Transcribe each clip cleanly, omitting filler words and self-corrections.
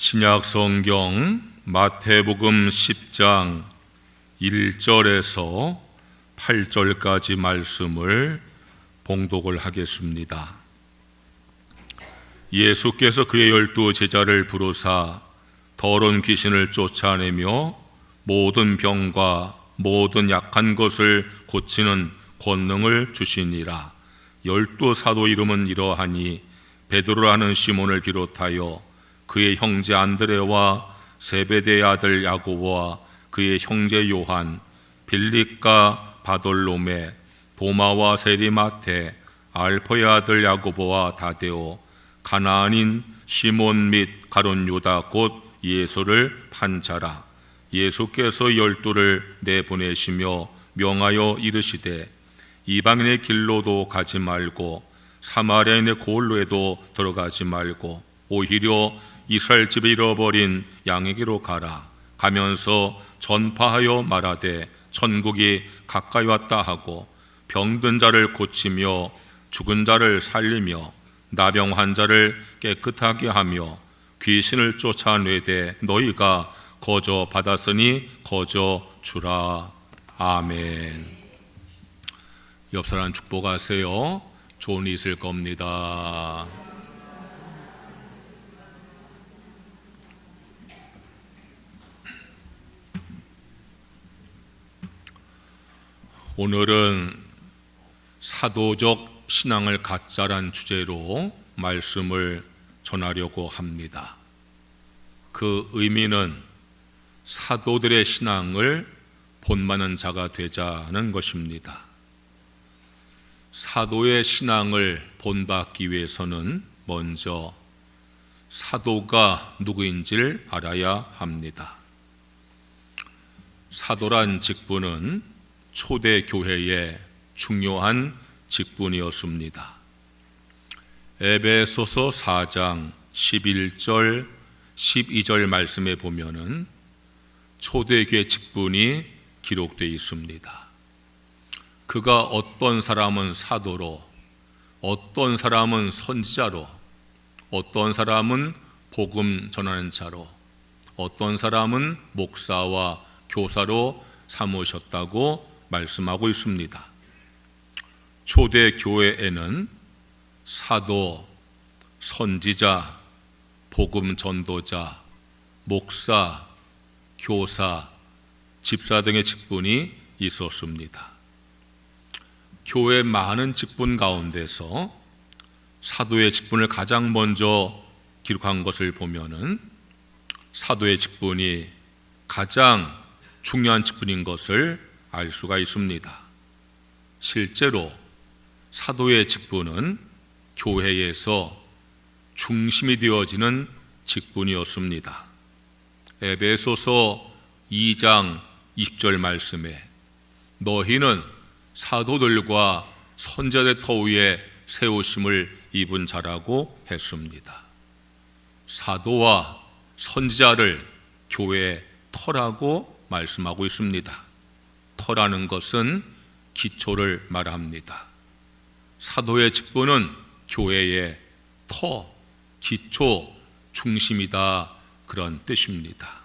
신약 성경 마태복음 10장 1절에서 8절까지 말씀을 봉독을 하겠습니다. 예수께서 그의 12 제자를 부르사 더러운 귀신을 쫓아내며 모든 병과 모든 약한 것을 고치는 권능을 주시니라. 12 사도 이름은 이러하니 베드로라는 시몬을 비롯하여 그의 형제 안드레와 세베대의 아들 야고보와 그의 형제 요한, 빌립과 바돌로메, 도마와 세리마테, 알포의 아들 야고보와 다데오, 가나안인 시몬 및 가룟 유다 곧 예수를 판 자라. 예수께서 12를 내보내시며 명하여 이르시되 이방인의 길로도 가지 말고 사마리아인의 고을로에도 들어가지 말고 오히려 이스라엘 집에 잃어버린 양에게로 가라. 가면서 전파하여 말하되 천국이 가까이 왔다 하고 병든 자를 고치며 죽은 자를 살리며 나병 환자를 깨끗하게 하며 귀신을 쫓아내되 너희가 거저 받았으니 거저 주라. 아멘. 옆 사람 축복하세요. 좋은 일 있을 겁니다. 오늘은 사도적 신앙을 갖자란 주제로 말씀을 전하려고 합니다. 그 의미는 사도들의 신앙을 본받는 자가 되자는 것입니다. 사도의 신앙을 본받기 위해서는 먼저 사도가 누구인지를 알아야 합니다. 사도란 직분은 초대 교회의 중요한 직분이었습니다. 에베소서 4장 11절 12절 말씀에 보면은 초대교회 직분이 기록되어 있습니다. 그가 어떤 사람은 사도로, 어떤 사람은 선지자로, 어떤 사람은 복음 전하는 자로, 어떤 사람은 목사와 교사로 삼으셨다고 말씀하고 있습니다. 초대 교회에는 사도, 선지자, 복음 전도자, 목사, 교사, 집사 등의 직분이 있었습니다. 교회 많은 직분 가운데서 사도의 직분을 가장 먼저 기록한 것을 보면은 사도의 직분이 가장 중요한 직분인 것을 알 수가 있습니다. 실제로 사도의 직분은 교회에서 중심이 되어지는 직분이었습니다. 에베소서 2장 20절 말씀에 너희는 사도들과 선지자의 터 위에 세우심을 입은 자라고 했습니다. 사도와 선지자를 교회의 터라고 말씀하고 있습니다. 터라는 것은 기초를 말합니다. 사도의 직분은 교회의 터, 기초, 중심이다 그런 뜻입니다.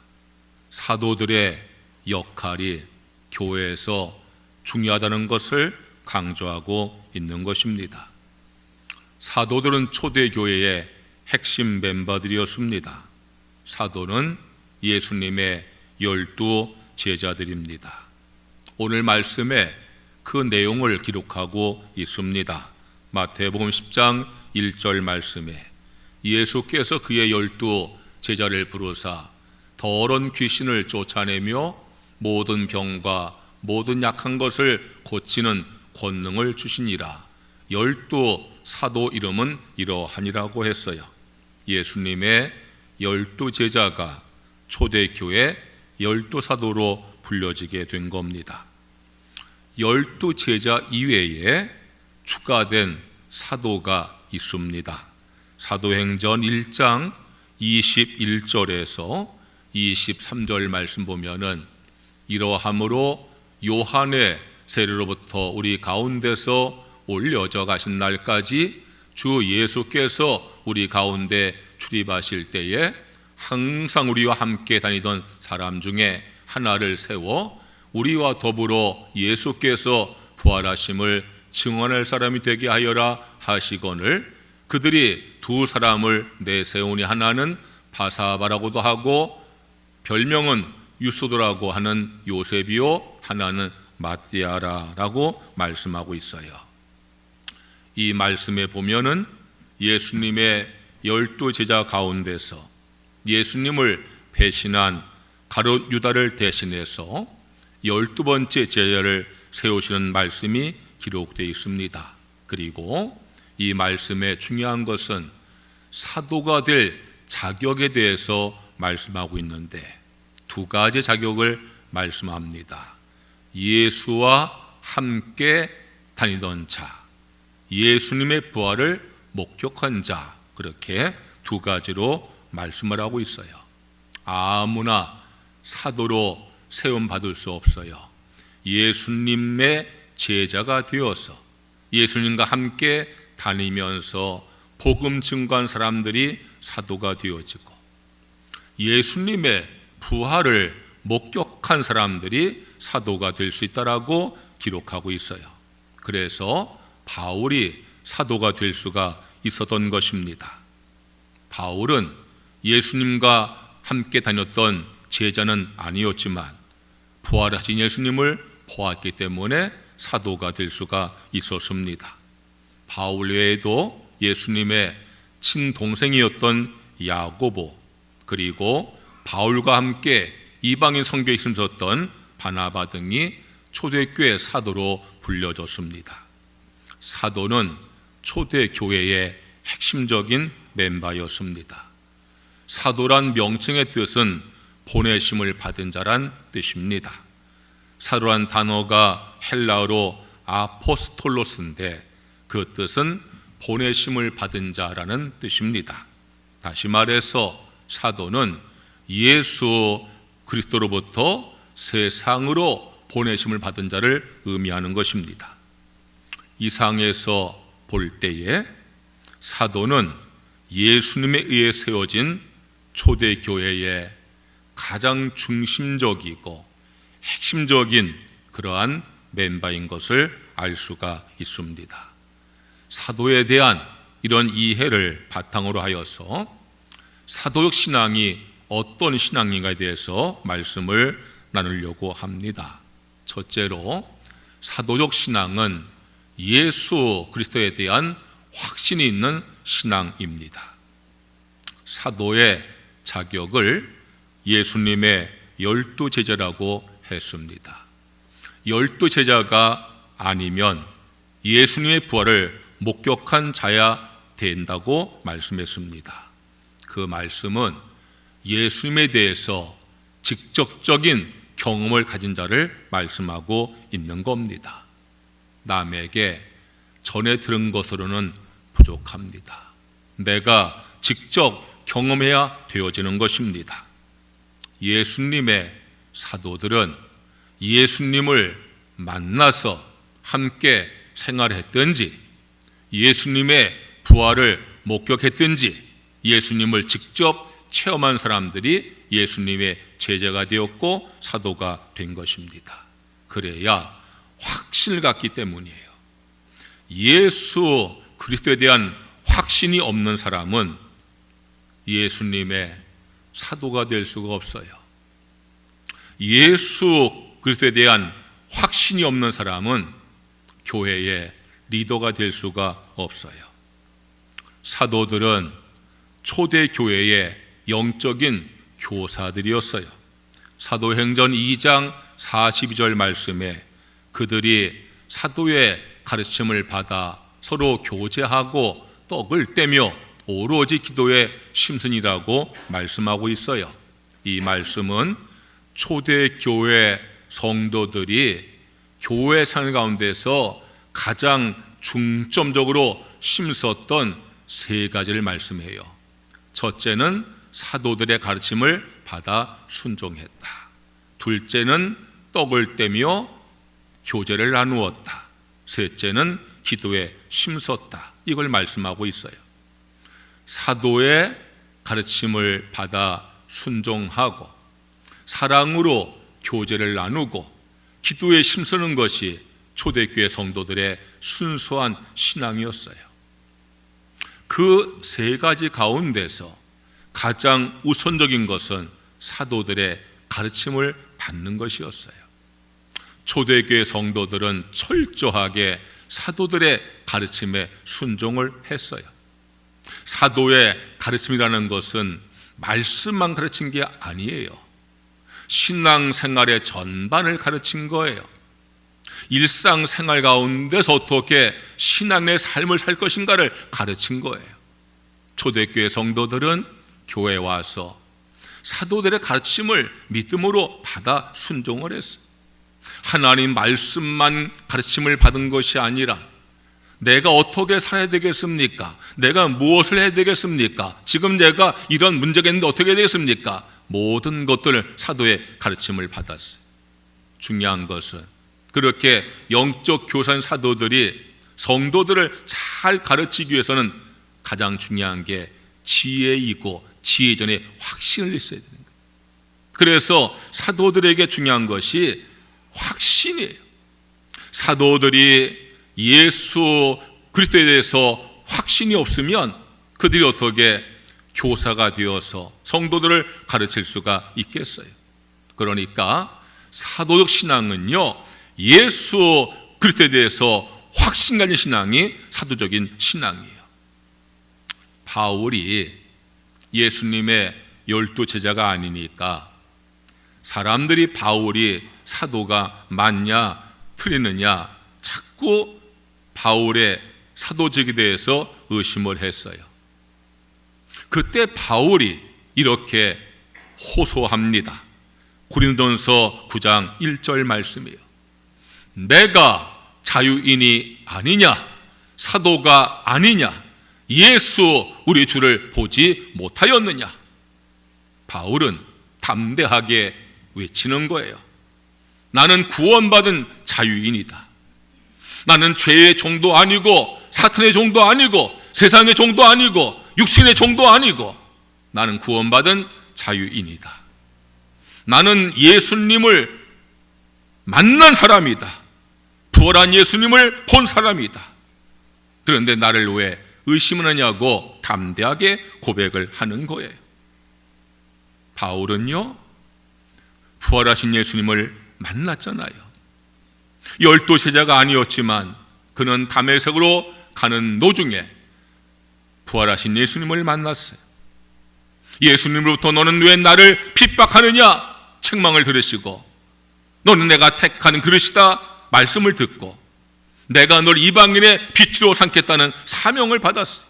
사도들의 역할이 교회에서 중요하다는 것을 강조하고 있는 것입니다. 사도들은 초대교회의 핵심 멤버들이었습니다. 사도는 예수님의 12 제자들입니다. 오늘 말씀에 그 내용을 기록하고 있습니다. 마태복음 10장 1절 말씀에 예수께서 그의 12 제자를 부르사 더러운 귀신을 쫓아내며 모든 병과 모든 약한 것을 고치는 권능을 주시니라. 12 사도 이름은 이러하니라고 했어요. 예수님의 12 제자가 초대교회 12 사도로 불려지게 된 겁니다. 12 제자 이외에 추가된 사도가 있습니다. 사도행전 1장 21절에서 23절 말씀 보면은 이러함으로 요한의 세례로부터 우리 가운데서 올려져 가신 날까지 주 예수께서 우리 가운데 출입하실 때에 항상 우리와 함께 다니던 사람 중에 하나를 세워 우리와 더불어 예수께서 부활하심을 증언할 사람이 되게 하여라 하시거늘 그들이 두 사람을 내세우니 하나는 바사바라고도 하고 별명은 유소도라고 하는 요셉이요 하나는 마띠아라라고 말씀하고 있어요. 이 말씀에 보면은 예수님의 12 제자 가운데서 예수님을 배신한 가룟 유다를 대신해서 12번째 제자를 세우시는 말씀이 기록되어 있습니다. 그리고 이 말씀의 중요한 것은 사도가 될 자격에 대해서 말씀하고 있는데 두 가지 자격을 말씀합니다. 예수와 함께 다니던 자, 예수님의 부활을 목격한 자, 그렇게 두 가지로 말씀을 하고 있어요. 아무나 사도로 세움받을 수 없어요. 예수님의 제자가 되어서 예수님과 함께 다니면서 복음 증거한 사람들이 사도가 되어지고 예수님의 부활을 목격한 사람들이 사도가 될 수 있다라고 기록하고 있어요. 그래서 바울이 사도가 될 수가 있었던 것입니다. 바울은 예수님과 함께 다녔던 제자는 아니었지만 부활하신 예수님을 보았기 때문에 사도가 될 수가 있었습니다. 바울 외에도 예수님의 친동생이었던 야고보, 그리고 바울과 함께 이방인 선교에 힘썼던 바나바 등이 초대교회 사도로 불려졌습니다. 사도는 초대교회의 핵심적인 멤버였습니다. 사도란 명칭의 뜻은 보내심을 받은 자란 뜻입니다. 사도란 단어가 헬라어로 아포스톨로스인데 그 뜻은 보내심을 받은 자라는 뜻입니다. 다시 말해서 사도는 예수 그리스도로부터 세상으로 보내심을 받은 자를 의미하는 것입니다. 이 상에서 볼 때에 사도는 예수님에 의해 세워진 초대교회의 가장 중심적이고 핵심적인 그러한 멤버인 것을 알 수가 있습니다. 사도에 대한 이런 이해를 바탕으로 하여서 사도적 신앙이 어떤 신앙인가에 대해서 말씀을 나누려고 합니다. 첫째로 사도적 신앙은 예수 그리스도에 대한 확신이 있는 신앙입니다. 사도의 자격을 예수님의 12 제자라고 했습니다. 12 제자가 아니면 예수님의 부활을 목격한 자야 된다고 말씀했습니다. 그 말씀은 예수님에 대해서 직접적인 경험을 가진 자를 말씀하고 있는 겁니다. 남에게 전해 들은 것으로는 부족합니다. 내가 직접 경험해야 되어지는 것입니다. 예수님의 사도들은 예수님을 만나서 함께 생활했든지 예수님의 부활을 목격했든지 예수님을 직접 체험한 사람들이 예수님의 제자가 되었고 사도가 된 것입니다. 그래야 확신을 갖기 때문이에요. 예수 그리스도에 대한 확신이 없는 사람은 예수님의 사도가 될 수가 없어요. 예수 그리스도에 대한 확신이 없는 사람은 교회의 리더가 될 수가 없어요. 사도들은 초대교회의 영적인 교사들이었어요. 사도행전 2장 42절 말씀에 그들이 사도의 가르침을 받아 서로 교제하고 떡을 떼며 오로지 기도에 심슨이라고 말씀하고 있어요. 이 말씀은 초대교회 성도들이 교회 생활 가운데서 가장 중점적으로 심었던 세 가지를 말씀해요. 첫째는 사도들의 가르침을 받아 순종했다. 둘째는 떡을 떼며 교제를 나누었다. 셋째는 기도에 힘썼다. 이걸 말씀하고 있어요. 사도의 가르침을 받아 순종하고 사랑으로 교제를 나누고 기도에 힘쓰는 것이 초대교회 성도들의 순수한 신앙이었어요. 그 세 가지 가운데서 가장 우선적인 것은 사도들의 가르침을 받는 것이었어요. 초대교회 성도들은 철저하게 사도들의 가르침에 순종을 했어요. 사도의 가르침이라는 것은 말씀만 가르친 게 아니에요. 신앙생활의 전반을 가르친 거예요. 일상생활 가운데서 어떻게 신앙의 삶을 살 것인가를 가르친 거예요. 초대교회 성도들은 교회에 와서 사도들의 가르침을 믿음으로 받아 순종을 했어요. 하나님 말씀만 가르침을 받은 것이 아니라 내가 어떻게 살아야 되겠습니까? 내가 무엇을 해야 되겠습니까? 지금 내가 이런 문제가 있는데 어떻게 해야 되겠습니까? 모든 것들을 사도의 가르침을 받았어요. 중요한 것은 그렇게 영적 교사인 사도들이 성도들을 잘 가르치기 위해서는 가장 중요한 게 지혜이고 지혜 전에 확신을 있어야 되는 거예요. 그래서 사도들에게 중요한 것이 확신이에요. 사도들이 예수 그리스도에 대해서 확신이 없으면 그들이 어떻게 교사가 되어서 성도들을 가르칠 수가 있겠어요? 그러니까 사도적 신앙은요, 예수 그리스도에 대해서 확신 가진 신앙이 사도적인 신앙이에요. 바울이 예수님의 12 제자가 아니니까 사람들이 바울이 사도가 맞냐 틀리느냐 자꾸 바울의 사도직에 대해서 의심을 했어요. 그때 바울이 이렇게 호소합니다. 고린도전서 9장 1절 말씀이에요. 내가 자유인이 아니냐, 사도가 아니냐, 예수 우리 주를 보지 못하였느냐. 바울은 담대하게 외치는 거예요. 나는 구원받은 자유인이다. 나는 죄의 종도 아니고 사탄의 종도 아니고 세상의 종도 아니고 육신의 종도 아니고 나는 구원받은 자유인이다. 나는 예수님을 만난 사람이다. 부활한 예수님을 본 사람이다. 그런데 나를 왜 의심하느냐고 담대하게 고백을 하는 거예요. 바울은요, 부활하신 예수님을 만났잖아요. 12 제자가 아니었지만 그는 다메섹으로 가는 도중에 부활하신 예수님을 만났어요. 예수님으로부터 너는 왜 나를 핍박하느냐 책망을 들으시고, 너는 내가 택하는 그릇이다 말씀을 듣고 내가 널 이방인의 빛으로 삼겠다는 사명을 받았어요.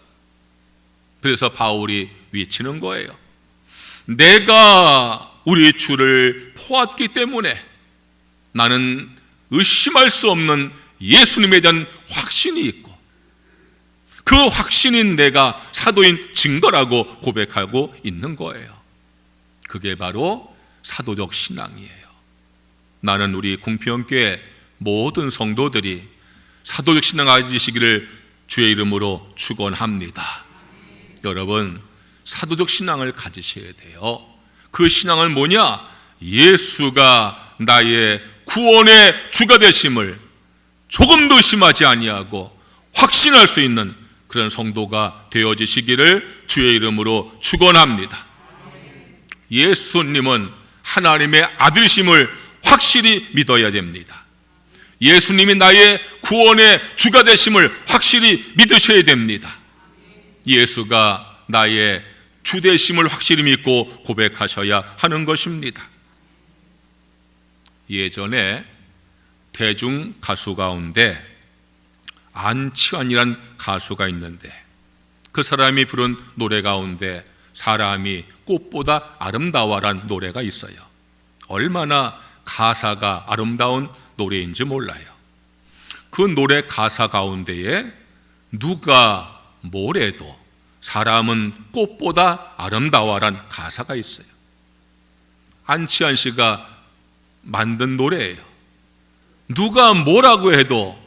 그래서 바울이 외치는 거예요. 내가 우리 주를 보았기 때문에 나는 의심할 수 없는 예수님에 대한 확신이 있고 그 확신인 내가 사도인 증거라고 고백하고 있는 거예요. 그게 바로 사도적 신앙이에요. 나는 우리 궁평교회 모든 성도들이 사도적 신앙 가지시기를 주의 이름으로 축원합니다. 여러분, 사도적 신앙을 가지셔야 돼요. 그 신앙은 뭐냐? 예수가 나의 구원의 주가 되심을 조금도 의심하지 아니하고 확신할 수 있는 그런 성도가 되어지시기를 주의 이름으로 축원합니다. 예수님은 하나님의 아들이심을 확실히 믿어야 됩니다. 예수님이 나의 구원의 주가 되심을 확실히 믿으셔야 됩니다. 예수가 나의 주 되심을 확실히 믿고 고백하셔야 하는 것입니다. 예전에 대중 가수 가운데 안치환이란 가수가 있는데 그 사람이 부른 노래 가운데 사람이 꽃보다 아름다워란 노래가 있어요. 얼마나 가사가 아름다운 노래인지 몰라요. 그 노래 가사 가운데에 누가 뭐래도 사람은 꽃보다 아름다워란 가사가 있어요. 안치환 씨가 만든 노래예요. 누가 뭐라고 해도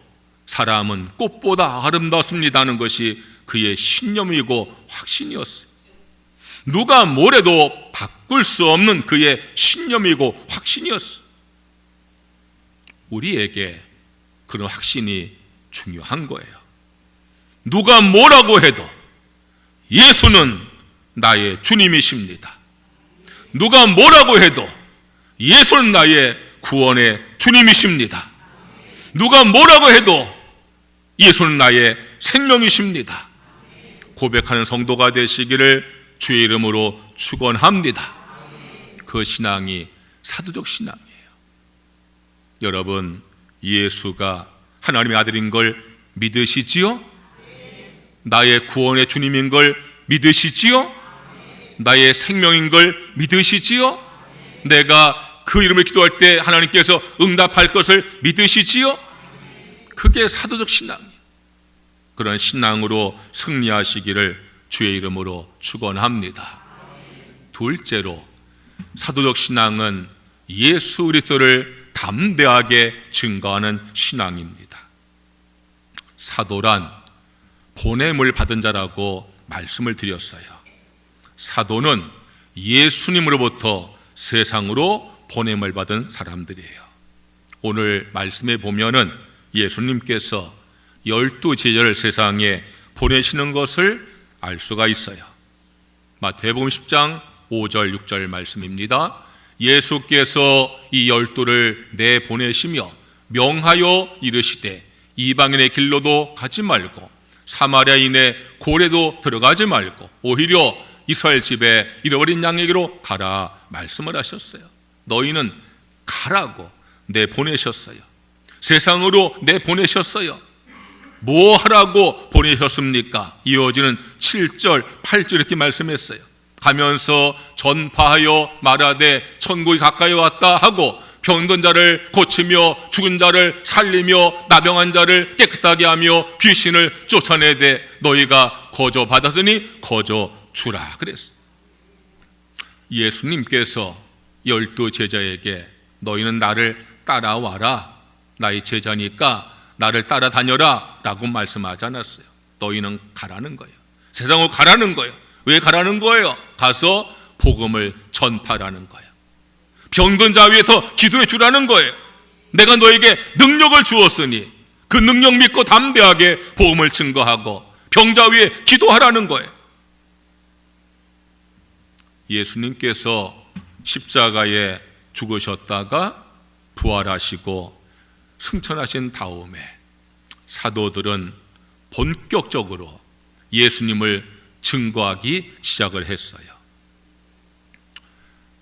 사람은 꽃보다 아름답습니다는 것이 그의 신념이고 확신이었어요. 누가 뭐래도 바꿀 수 없는 그의 신념이고 확신이었어. 우리에게 그런 확신이 중요한 거예요. 누가 뭐라고 해도 예수는 나의 주님이십니다. 누가 뭐라고 해도 예수는 나의 구원의 주님이십니다. 누가 뭐라고 해도 예수는 나의 생명이십니다. 고백하는 성도가 되시기를 주의 이름으로 축원합니다. 그 신앙이 사도적 신앙이에요. 여러분, 예수가 하나님의 아들인 걸 믿으시지요? 나의 구원의 주님인 걸 믿으시지요? 나의 생명인 걸 믿으시지요? 내가 그 이름을 기도할 때 하나님께서 응답할 것을 믿으시지요? 그게 사도적 신앙이에요. 그런 신앙으로 승리하시기를 주의 이름으로 축원합니다. 둘째로, 사도적 신앙은 예수 그리스도를 담대하게 증거하는 신앙입니다. 사도란 보냄을 받은 자라고 말씀을 드렸어요. 사도는 예수님으로부터 세상으로 보냄을 받은 사람들이에요. 오늘 말씀에 보면은 예수님께서 12 제자를 세상에 보내시는 것을 알 수가 있어요. 마태복음 10장 5절 6절 말씀입니다. 예수께서 이 12를 내보내시며 명하여 이르시되 이방인의 길로도 가지 말고 사마리아인의 고래도 들어가지 말고 오히려 이스라엘 집에 잃어버린 양에게로 가라 말씀을 하셨어요. 너희는 가라고 내보내셨어요. 세상으로 내보내셨어요. 뭐 하라고 보내셨습니까? 이어지는 7절 8절 이렇게 말씀했어요. 가면서 전파하여 말하되 천국이 가까이 왔다 하고 병든 자를 고치며 죽은 자를 살리며 나병한 자를 깨끗하게 하며 귀신을 쫓아내되 너희가 거저 받았으니 거저 주라 그랬어요. 예수님께서 12 제자에게 너희는 나를 따라와라, 나의 제자니까 나를 따라다녀라 라고 말씀하지 않았어요. 너희는 가라는 거예요. 세상으로 가라는 거예요. 왜 가라는 거예요? 가서 복음을 전파라는 거예요. 병든 자 위에서 기도해 주라는 거예요. 내가 너에게 능력을 주었으니 그 능력 믿고 담대하게 복음을 증거하고 병자 위에 기도하라는 거예요. 예수님께서 십자가에 죽으셨다가 부활하시고 승천하신 다음에 사도들은 본격적으로 예수님을 증거하기 시작을 했어요.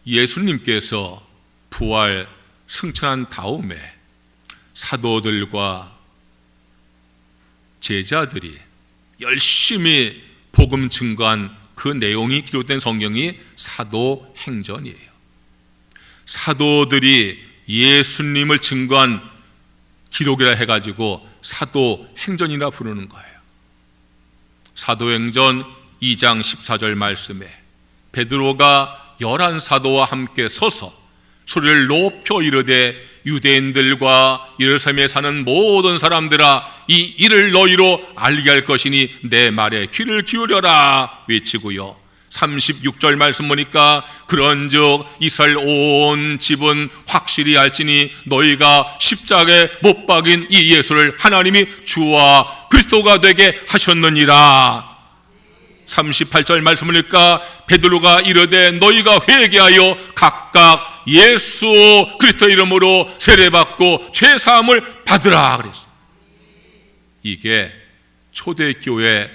예수님께서 부활 승천한 다음에 사도들과 제자들이 열심히 복음 증거한 그 내용이 기록된 성경이 사도행전이에요. 사도들이 예수님을 증거한 기록이라 해가지고 사도행전이라 부르는 거예요. 사도행전 2장 14절 말씀에 베드로가 11사도와 함께 서서 소리를 높여 이르되 유대인들과 예루살렘에 사는 모든 사람들아 이 일을 너희로 알게 할 것이니 내 말에 귀를 기울여라 외치고요. 36절 말씀 보니까 그런즉 이스라엘 온 집은 확실히 알지니 너희가 십자가에 못 박인 이 예수를 하나님이 주와 그리스도가 되게 하셨느니라. 38절 말씀 보니까 베드로가 이르되 너희가 회개하여 각각 예수 그리스도 이름으로 세례받고 죄사함을 받으라 그랬어요. 이게 초대교회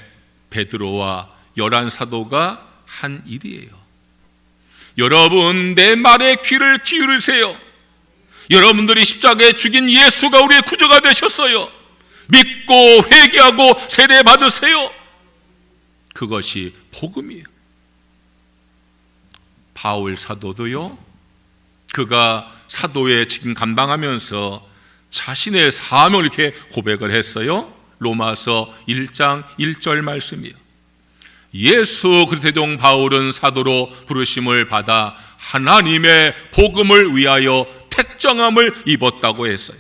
베드로와 11사도가 한 일이에요. 여러분, 내 말에 귀를 기울이세요. 여러분들이 십자가에 죽인 예수가 우리의 구주가 되셨어요. 믿고 회개하고 세례 받으세요. 그것이 복음이에요. 바울 사도도요, 그가 사도의 직임 감당하면서 자신의 사명을 이렇게 고백을 했어요. 로마서 1장 1절 말씀이에요. 예수 그리스도 바울은 사도로 부르심을 받아 하나님의 복음을 위하여 택정함을 입었다고 했어요.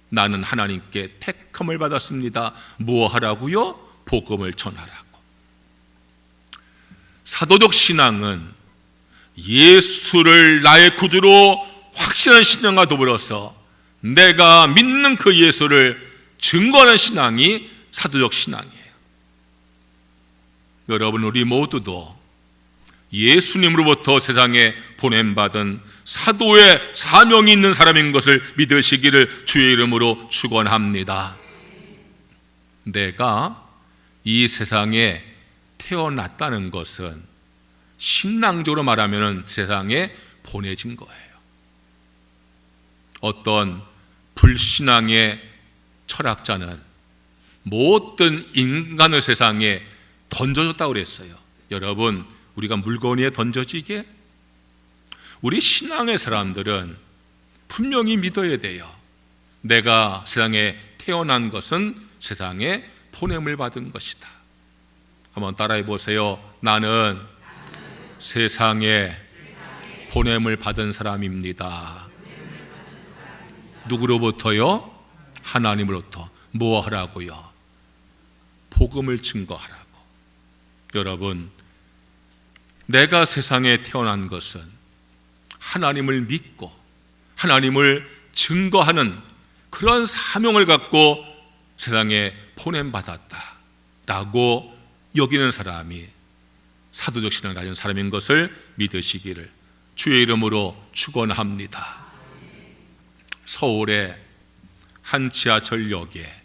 나는 하나님께 택함을 받았습니다. 뭐 하라고요? 복음을 전하라고. 사도적 신앙은 예수를 나의 구주로 확신한 신앙과 더불어서 내가 믿는 그 예수를 증거하는 신앙이 사도적 신앙이에요. 여러분, 우리 모두도 예수님으로부터 세상에 보냄받은 사도의 사명이 있는 사람인 것을 믿으시기를 주의 이름으로 축원합니다. 내가 이 세상에 태어났다는 것은 신앙적으로 말하면 세상에 보내진 거예요. 어떤 불신앙의 철학자는 모든 인간을 세상에 던져줬다고 그랬어요. 여러분, 우리가 물건 위에 던져지게? 우리 신앙의 사람들은 분명히 믿어야 돼요. 내가 세상에 태어난 것은 세상에 보냄을 받은 것이다. 한번 따라해 보세요. 나는 세상에 보냄을 받은 사람입니다. 누구로부터요? 하나님으로부터. 뭐 하라고요? 복음을 증거하라고. 여러분, 내가 세상에 태어난 것은 하나님을 믿고 하나님을 증거하는 그런 사명을 갖고 세상에 보냄받았다라고 여기는 사람이 사도적 신앙을 가진 사람인 것을 믿으시기를 주의 이름으로 축원합니다. 서울의 한 지하철역에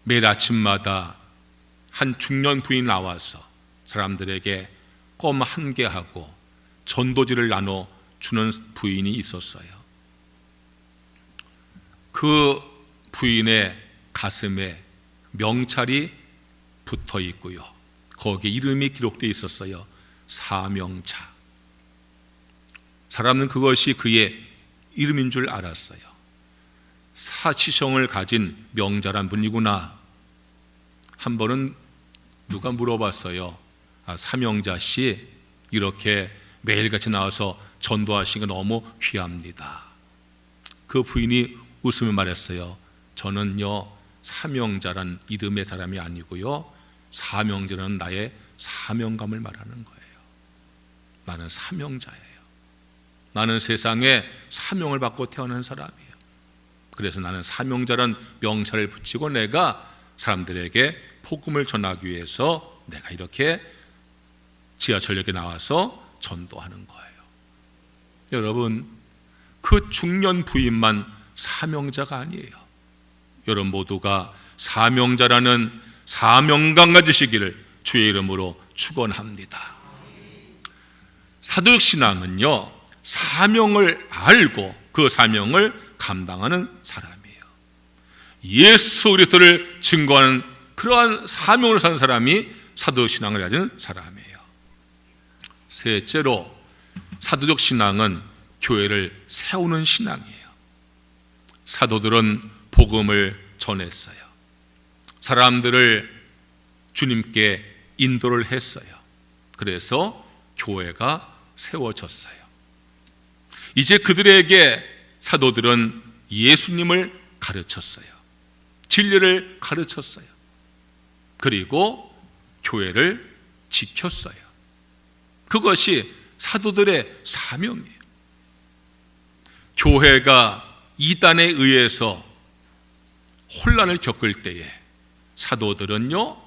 매일 아침마다 한 중년 부인이 나와서 사람들에게 껌 한 개 하고 전도지를 나눠 주는 부인이 있었어요. 그 부인의 가슴에 명찰이 붙어 있고요, 거기에 이름이 기록되어 있었어요. 사명자. 사람은 그것이 그의 이름인 줄 알았어요. 사치성을 가진 명자란 분이구나. 한 번은 누가 물어봤어요. 사명자 씨, 이렇게 매일같이 나와서 전도하시는 게 너무 귀합니다. 그 부인이 웃으며 말했어요. 저는요, 사명자란 이름의 사람이 아니고요, 사명자는 나의 사명감을 말하는 거예요. 나는 사명자예요. 나는 세상에 사명을 받고 태어난 사람이에요. 그래서 나는 사명자란 명찰을 붙이고 내가 사람들에게 복음을 전하기 위해서 내가 이렇게 지하철역에 나와서 전도하는 거예요. 여러분, 그 중년 부인만 사명자가 아니에요. 여러분 모두가 사명자라는 사명감 가지시기를 주의 이름으로 축원합니다. 사도적 신앙은요, 사명을 알고 그 사명을 감당하는 사람이에요. 예수 그리스도를 증거하는 그러한 사명을 사는 사람이 사도적 신앙을 가진 사람이에요. 셋째로, 사도적 신앙은 교회를 세우는 신앙이에요. 사도들은 복음을 전했어요. 사람들을 주님께 인도를 했어요. 그래서 교회가 세워졌어요. 이제 그들에게 사도들은 예수님을 가르쳤어요. 진리를 가르쳤어요. 그리고 교회를 지켰어요. 그것이 사도들의 사명이에요. 교회가 이단에 의해서 혼란을 겪을 때에 사도들은요,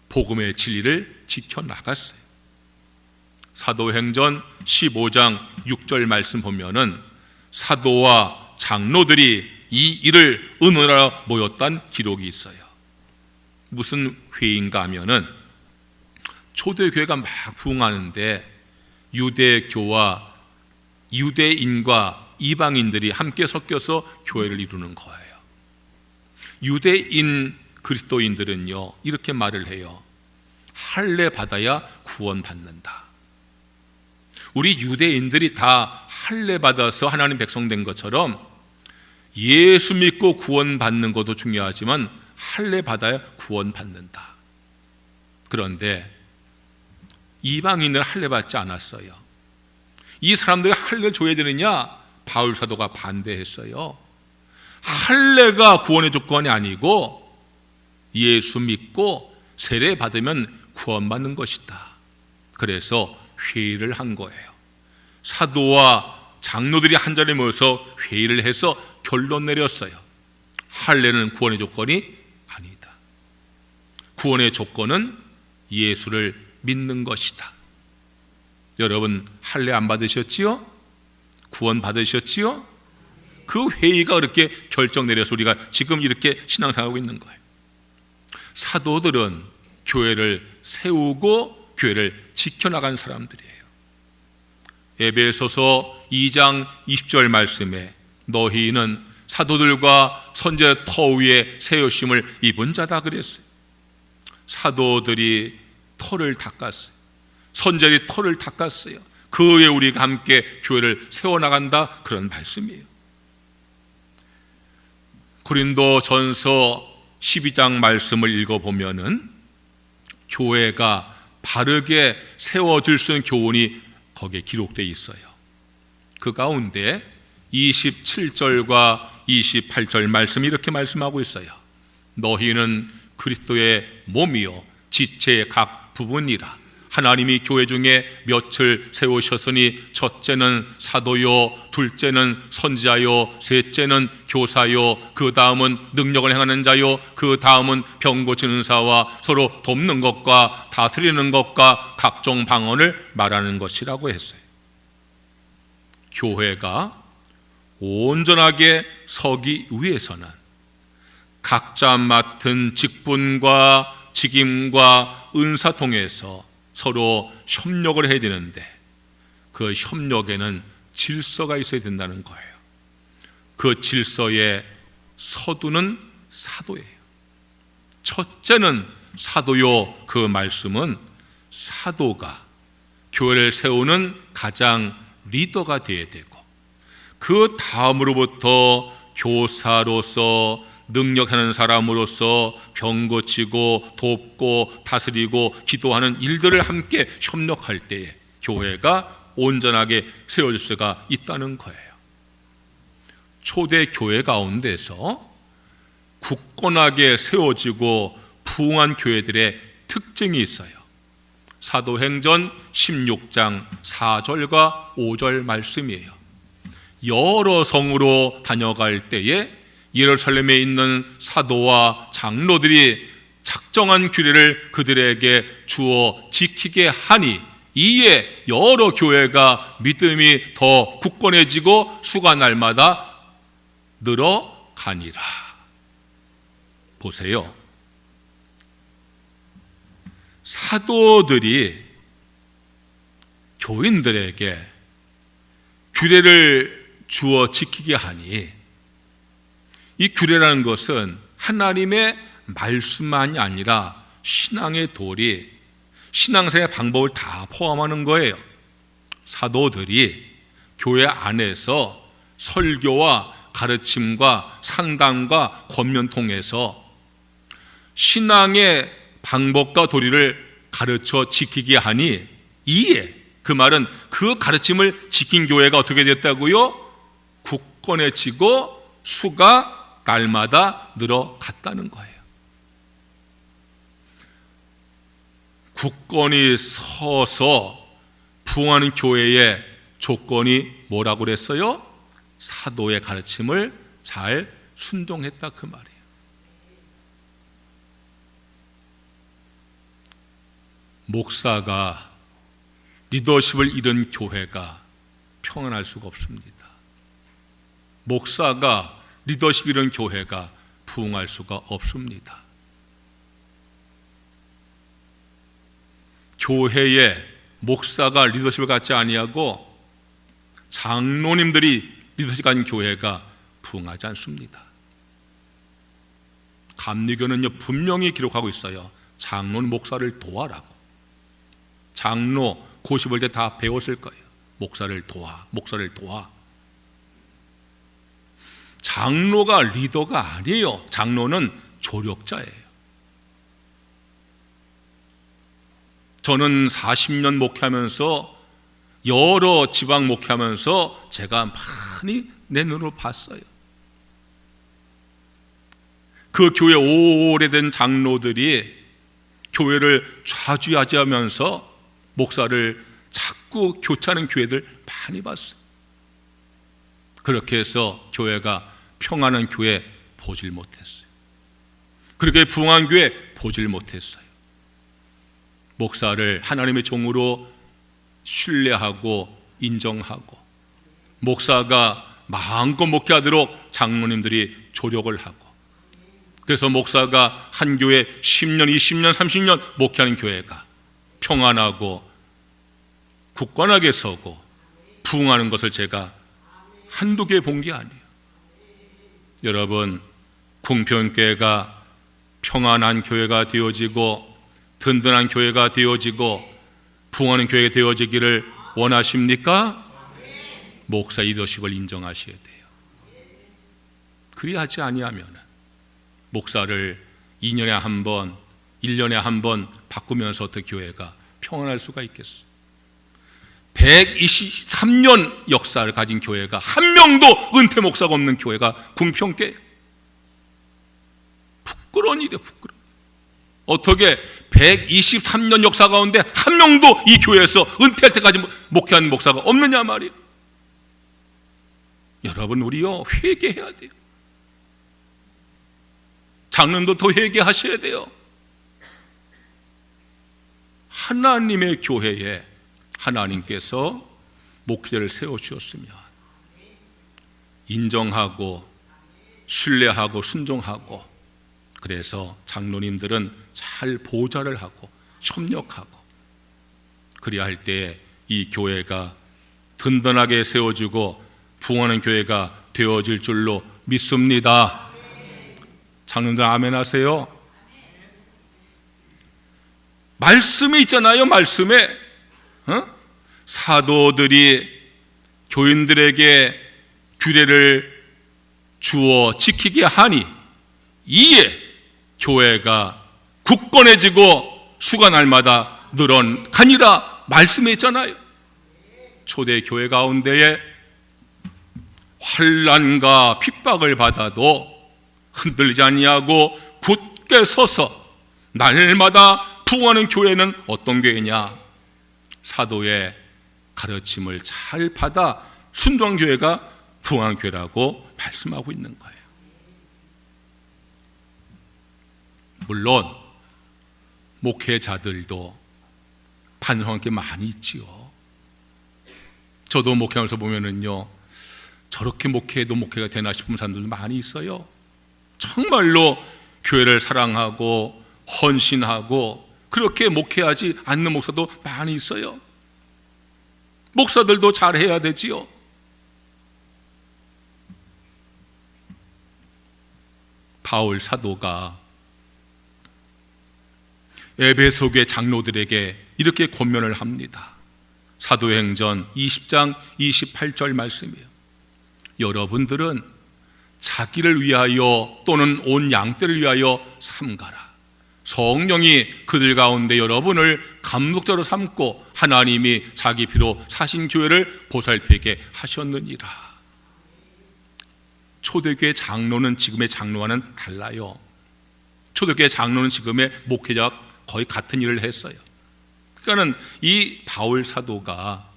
복음의 진리를 지켜나갔어요. 사도행전 15장 6절 말씀 보면은 사도와 장로들이 이 일을 의논하러 모였다는 기록이 있어요. 무슨 회의인가 하면은 초대교회가 막 부흥하는데 유대교와 유대인과 이방인들이 함께 섞여서 교회를 이루는 거예요. 유대인 그리스도인들은요, 이렇게 말을 해요. 할례 받아야 구원받는다. 우리 유대인들이 다 할례 받아서 하나님 백성 된 것처럼 예수 믿고 구원받는 것도 중요하지만 할례 받아야 구원받는다. 그런데 이방인은 할례 받지 않았어요. 이 사람들이 할례를 줘야 되느냐? 바울 사도가 반대했어요. 할례가 구원의 조건이 아니고 예수 믿고 세례 받으면 구원받는 것이다. 그래서 회의를 한 거예요. 사도와 장로들이 한 자리에 모여서 회의를 해서 결론 내렸어요. 할례는 구원의 조건이 아니다. 구원의 조건은 예수를 믿는 것이다. 여러분, 할례 안 받으셨지요? 구원 받으셨지요? 그 회의가 그렇게 결정 내려서 우리가 지금 이렇게 신앙생활하고 있는 거예요. 사도들은 교회를 세우고 교회를 지켜나간 사람들이에요. 에베소서 2장 20절 말씀에 너희는 사도들과 선지자의 터 위에 세우심을 입은 자다 그랬어요. 사도들이 터를 닦았어요. 선지자들이 터를 닦았어요. 그 후에 우리가 함께 교회를 세워나간다, 그런 말씀이에요. 고린도전서 12장 말씀을 읽어보면은 교회가 바르게 세워질 수 있는 교훈이 거기에 기록되어 있어요. 그 가운데 27절과 28절 말씀이 이렇게 말씀하고 있어요. 너희는 그리스도의 몸이요 지체의 각 부분이라. 하나님이 교회 중에 몇을 세우셨으니 첫째는 사도요, 둘째는 선지자요, 셋째는 교사요, 그 다음은 능력을 행하는 자요, 그 다음은 병 고치는 사와 서로 돕는 것과 다스리는 것과 각종 방언을 말하는 것이라고 했어요. 교회가 온전하게 서기 위해서는 각자 맡은 직분과 직임과 은사 통해서 서로 협력을 해야 되는데 그 협력에는 질서가 있어야 된다는 거예요. 그 질서의 서두는 사도예요. 첫째는 사도요, 그 말씀은 사도가 교회를 세우는 가장 리더가 되어야 되고, 그 다음으로부터 교사로서 능력하는 사람으로서 병 고치고 돕고 다스리고 기도하는 일들을 함께 협력할 때에 교회가 온전하게 세워질 수가 있다는 거예요. 초대 교회 가운데서 굳건하게 세워지고 부흥한 교회들의 특징이 있어요. 사도행전 16장 4절과 5절 말씀이에요. 여러 성으로 다녀갈 때에 예루살렘에 있는 사도와 장로들이 작정한 규례를 그들에게 주어 지키게 하니 이에 여러 교회가 믿음이 더 굳건해지고 수가 날마다 늘어가니라. 보세요. 사도들이 교인들에게 규례를 주어 지키게 하니 이 규례라는 것은 하나님의 말씀만이 아니라 신앙의 도리, 신앙생활의 방법을 다 포함하는 거예요. 사도들이 교회 안에서 설교와 가르침과 상담과 권면 통해서 신앙의 방법과 도리를 가르쳐 지키게 하니 이에, 그 말은 그 가르침을 지킨 교회가 어떻게 됐다고요? 굳건해지고 수가 날마다 늘어갔다는 거예요. 굳건히 서서 부흥하는 교회의 조건이 뭐라고 그랬어요? 사도의 가르침을 잘 순종했다, 그 말이에요. 목사가 리더십을 잃은 교회가 평안할 수가 없습니다. 목사가 리더십 잃은 교회가 부흥할 수가 없습니다. 교회에 목사가 리더십을 갖지 아니하고 장로님들이 리더십 가진 교회가 부흥하지 않습니다. 감리교는요 분명히 기록하고 있어요. 장로는 목사를 도와라고. 장로 고시 볼 때 다 배웠을 거예요. 목사를 도와, 목사를 도와. 장로가 리더가 아니에요. 장로는 조력자예요. 저는 40년 목회하면서 여러 지방 목회하면서 제가 많이 내 눈으로 봤어요. 그 교회 오래된 장로들이 교회를 좌지우지하면서 목사를 자꾸 교체하는 교회들 많이 봤어요. 그렇게 해서 교회가 평안한 교회 보질 못했어요. 그렇게 부흥한 교회 보질 못했어요. 목사를 하나님의 종으로 신뢰하고 인정하고 목사가 마음껏 목회하도록 장로님들이 조력을 하고, 그래서 목사가 한 교회 10년, 20년, 30년 목회하는 교회가 평안하고 굳건하게 서고 부흥하는 것을 제가 한두 개 본 게 아니에요. 여러분, 궁평교회가 평안한 교회가 되어지고 든든한 교회가 되어지고 부흥하는 교회가 되어지기를 원하십니까? 목사 리더십을 인정하셔야 돼요. 그리하지 아니하면 목사를 2년에 한 번, 1년에 한 번 바꾸면서 어떻게 교회가 평안할 수가 있겠어요? 123년 역사를 가진 교회가 한 명도 은퇴 목사가 없는 교회가 궁평교회. 부끄러운 일이에요. 부끄러운. 어떻게 123년 역사 가운데 한 명도 이 교회에서 은퇴할 때까지 목회한 목사가 없느냐 말이에요. 여러분, 우리요 회개해야 돼요. 장로님도 더 회개하셔야 돼요. 하나님의 교회에 하나님께서 목회자를 세워주셨으면 인정하고 신뢰하고 순종하고, 그래서 장로님들은 잘 보좌를 하고 협력하고, 그래야 할 때 이 교회가 든든하게 세워지고 부흥하는 교회가 되어질 줄로 믿습니다. 장로님들 아멘 하세요. 말씀에 있잖아요. 말씀에 사도들이 교인들에게 규례를 주어 지키게 하니 이에 교회가 굳건해지고 수가 날마다 늘어가니라 말씀에 있잖아요. 초대 교회 가운데에 환난과 핍박을 받아도 흔들리지 아니하고 굳게 서서 날마다 부흥하는 교회는 어떤 교회냐? 사도의 가르침을 잘 받아 순종한 교회가 부흥한 교회라고 말씀하고 있는 거예요. 물론 목회자들도 반성할 게 많이 있지요. 저도 목회하면서 보면은요, 저렇게 목회해도 목회가 되나 싶은 사람들도 많이 있어요. 정말로 교회를 사랑하고 헌신하고 그렇게 목회하지 않는 목사도 많이 있어요. 목사들도 잘해야 되지요. 바울 사도가 에베소 교회 장로들에게 이렇게 권면을 합니다. 사도행전 20장 28절 말씀이에요. 여러분들은 자기를 위하여 또는 온 양떼를 위하여 삼가라. 성령이 그들 가운데 여러분을 감독자로 삼고 하나님이 자기 피로 사신 교회를 보살피게 하셨느니라. 초대교회 장로는 지금의 장로와는 달라요. 초대교회 장로는 지금의 목회자와 거의 같은 일을 했어요. 그러니까는 이 바울 사도가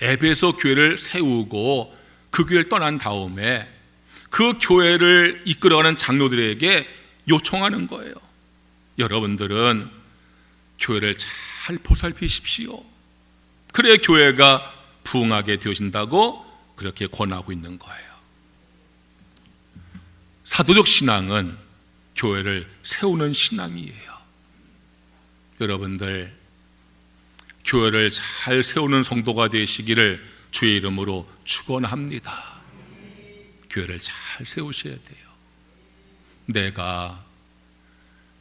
에베소 교회를 세우고 그 교회를 떠난 다음에 그 교회를 이끌어가는 장로들에게 요청하는 거예요. 여러분들은 교회를 잘 보살피십시오. 그래야 교회가 부흥하게 되어진다고 그렇게 권하고 있는 거예요. 사도적 신앙은 교회를 세우는 신앙이에요. 여러분들 교회를 잘 세우는 성도가 되시기를 주의 이름으로 축원합니다. 교회를 잘 세우셔야 돼요. 내가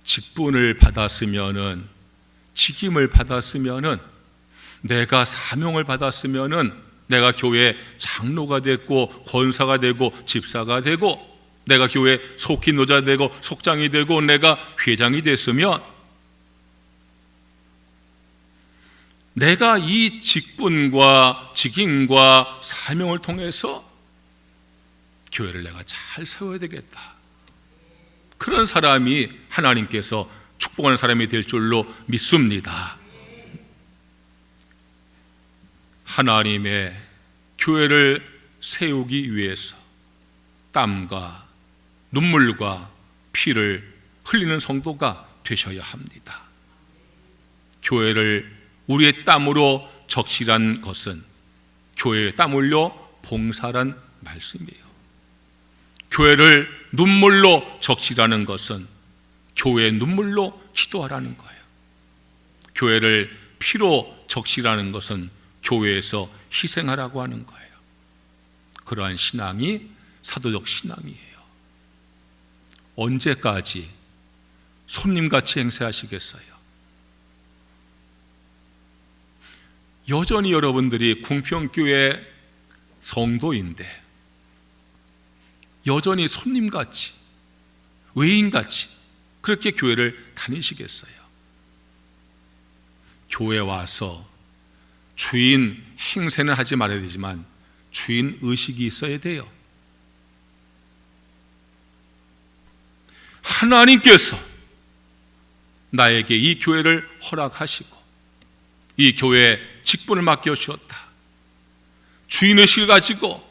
직분을 받았으면은, 직임을 받았으면은, 내가 사명을 받았으면은, 내가 교회 장로가 됐고 권사가 되고 집사가 되고, 내가 교회 속기노자 되고 속장이 되고 내가 회장이 됐으면, 내가 이 직분과 직임과 사명을 통해서 교회를 내가 잘 세워야 되겠다. 그런 사람이 하나님께서 축복하는 사람이 될 줄로 믿습니다. 하나님의 교회를 세우기 위해서 땀과 눈물과 피를 흘리는 성도가 되셔야 합니다. 교회를 우리의 땀으로 적시란 것은 교회에 땀 흘려 봉사란 말씀이에요. 교회를 눈물로 적시라는 것은 교회의 눈물로 기도하라는 거예요. 교회를 피로 적시라는 것은 교회에서 희생하라고 하는 거예요. 그러한 신앙이 사도적 신앙이에요. 언제까지 손님같이 행세하시겠어요? 여전히 여러분들이 궁평교회 성도인데 여전히 손님같이, 외인같이 그렇게 교회를 다니시겠어요? 교회 와서 주인 행세는 하지 말아야 되지만 주인 의식이 있어야 돼요. 하나님께서 나에게 이 교회를 허락하시고 이 교회에 직분을 맡겨주셨다. 주인의식을 가지고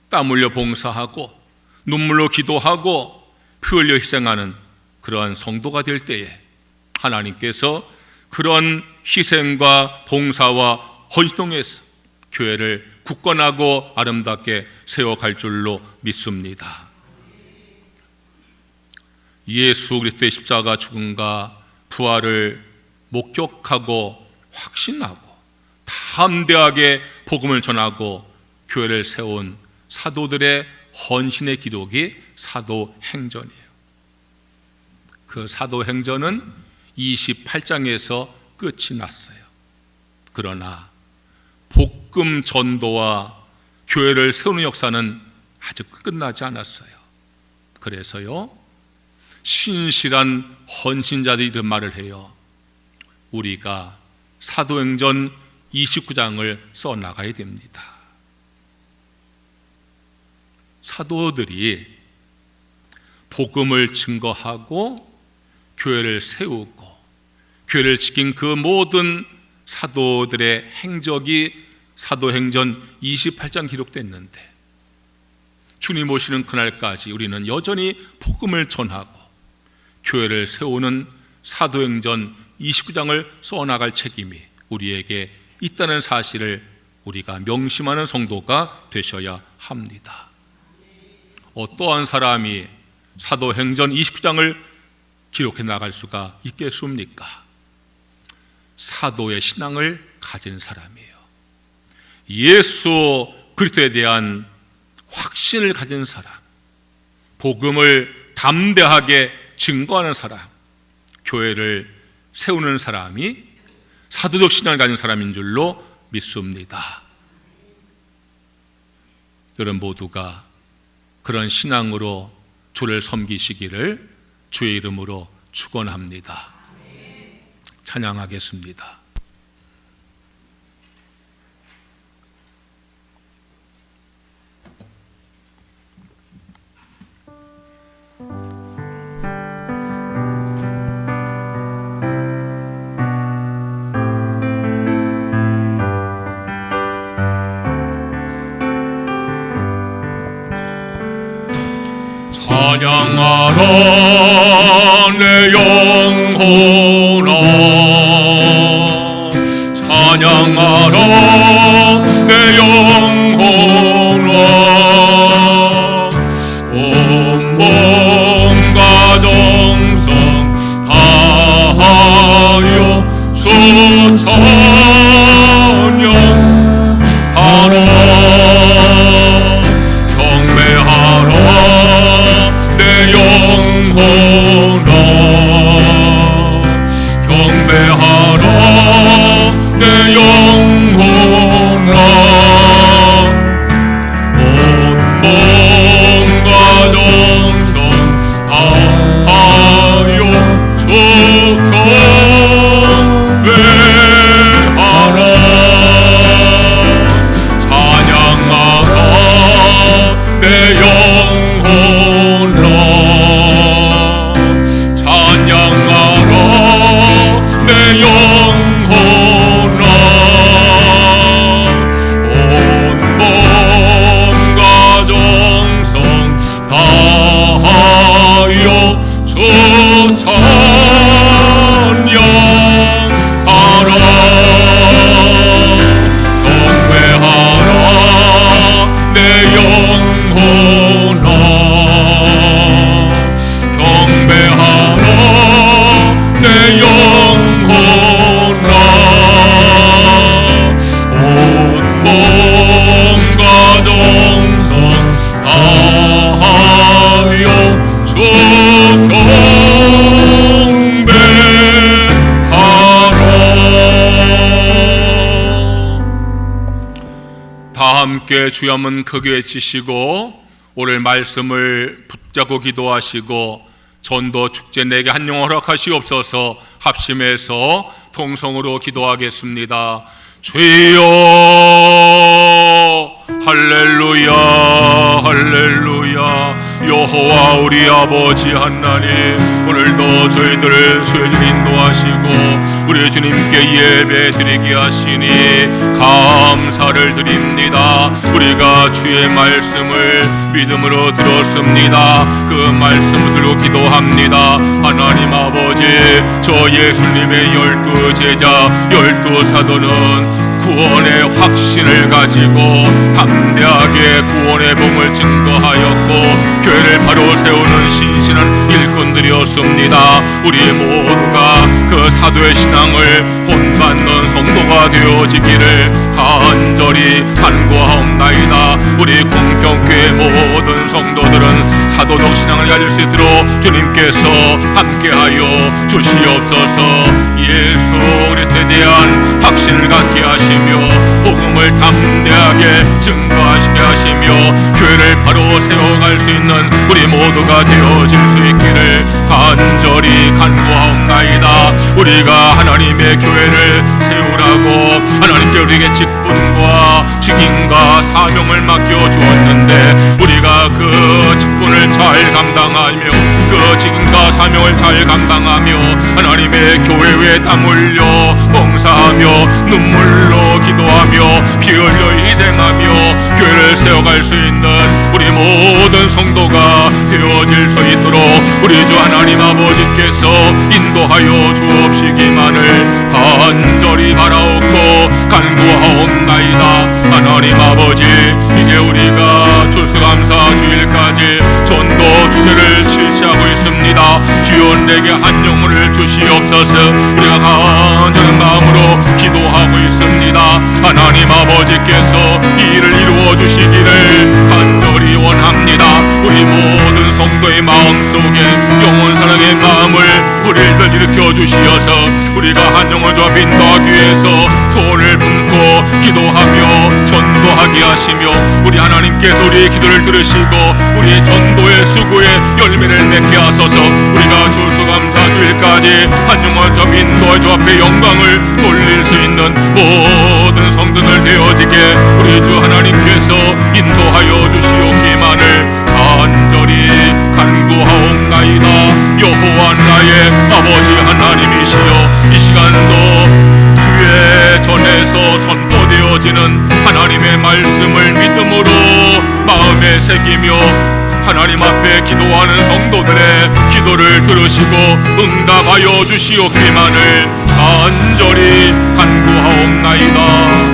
땀 흘려 봉사하고 눈물로 기도하고 피 흘려 희생하는 그러한 성도가 될 때에 하나님께서 그런 희생과 봉사와 헌신통해서 교회를 굳건하고 아름답게 세워갈 줄로 믿습니다. 예수 그리스도의 십자가 죽음과 부활을 목격하고 확신하고 담대하게 복음을 전하고 교회를 세운 사도들의 헌신의 기록이 사도행전이에요. 그 사도행전은 28장에서 끝이 났어요. 그러나 복음 전도와 교회를 세우는 역사는 아직 끝나지 않았어요. 그래서요, 신실한 헌신자들이 이런 말을 해요. 우리가 사도행전 29장을 써나가야 됩니다. 사도들이 복음을 증거하고 교회를 세우고 교회를 지킨 그 모든 사도들의 행적이 사도행전 28장 기록됐는데 주님 오시는 그날까지 우리는 여전히 복음을 전하고 교회를 세우는 사도행전 29장을 써나갈 책임이 우리에게 있다는 사실을 우리가 명심하는 성도가 되셔야 합니다. 어떠한 사람이 사도행전 29장을 기록해 나갈 수가 있겠습니까? 사도의 신앙을 가진 사람이에요. 예수 그리스도에 대한 확신을 가진 사람, 복음을 담대하게 증거하는 사람, 교회를 세우는 사람이 사도적 신앙을 가진 사람인 줄로 믿습니다. 여러분 모두가 그런 신앙으로 주를 섬기시기를 주의 이름으로 축원합니다. 찬양하겠습니다. 찬양하라 내 영혼아, 찬양하라 내 영혼아, 온 몸과 정성 다하여 주 찬양하라. 경배하라 내 영혼아, 경배하라 내 영혼아. 다 함께 주여 한번 크게 외치시고 오늘 말씀을 붙잡고 기도하시고 전도 축제 내게 한 영혼 허락하시옵소서. 합심해서 통성으로 기도하겠습니다. 주여 할렐루야 할렐루야. 여호와 우리 아버지 하나님, 오늘도 저희들을 주의 인도하시고 우리 주님께 예배 드리게 하시니 감사를 드립니다. 우리가 주의 말씀을 믿음으로 들었습니다. 그 말씀을 들고 기도합니다. 하나님 아버지, 저 예수님의 12 제자 12 사도는 구원의 확신을 가지고 담대하게 구원의 복음을 증거하였고 교회를 바로 세우는 신실한 일꾼들이었습니다. 우리 모두가 그 사도의 신앙을 본받는 성도가 되어지기를 간절히 간구하옵나이다. 우리 공평교회 모든 성도들은 사도적 신앙을 가질 수 있도록 주님께서 함께하여 주시옵소서. 예수 그리스도에 대한 확신을 갖게 하시며 복음을 담대하게 증거하시게 하시며 교회를 바로 세워갈 수 있는 우리 모두가 되어질 수 있기를 간절히 간구하옵나이다. 우리가 하나님의 교회를 세우라고 하나님께 우리에게 직분과 직임과 사명을 맡겨주었는데 우리가 그 직분을 잘 감당하며 그 직임과 사명을 잘 감당하며 하나님의 교회 위에 땀 흘려 봉사하며 눈물로 기도하며 피 흘려 희생하며 교회를 세워갈 수 있는 우리 모든 성도가 되어질 수 있도록 우리 주 하나님 아버지께서 인도하여 주옵시기만을 간절히 바라옵고 간구하옵나이다. 하나님 아버지, 이제 우리가 추수감사 주일까지 전도 축제를 실시하고 있습니다. 주여 내게 한 영혼을 주시옵소서. 우리가 간절한 마음으로 기도하고 있습니다. 하나님 아버지께서 이 일을 이루어 주시기를 간절히 원합니다. 우리 모든 성도의 마음속에 영원 사랑의 마음을 불일들 일으켜 주시어서 우리가 한 영혼 조합 인도하기 위해서 소원을 품고 기도하며 전도하게 하시며 우리 하나님께서 우리의 기도를 들으시고 우리의 전도의 수고의 열매를 맺게 하소서. 우리가 추수감사 주일까지 한 영혼 조합 인도의 조합의 영광을 돌릴 수 있는 모든 성도들 되어지게 우리 주 하나님께서 인도하여 주시옵기만을 간절히 간구하옵나이다. 여호와 나의 아버지 하나님이시여, 이 시간도 주의 전에서 선포되어지는 하나님의 말씀을 믿음으로 마음에 새기며 하나님 앞에 기도하는 성도들의 기도를 들으시고 응답하여 주시옵기만을 간절히 간구하옵나이다.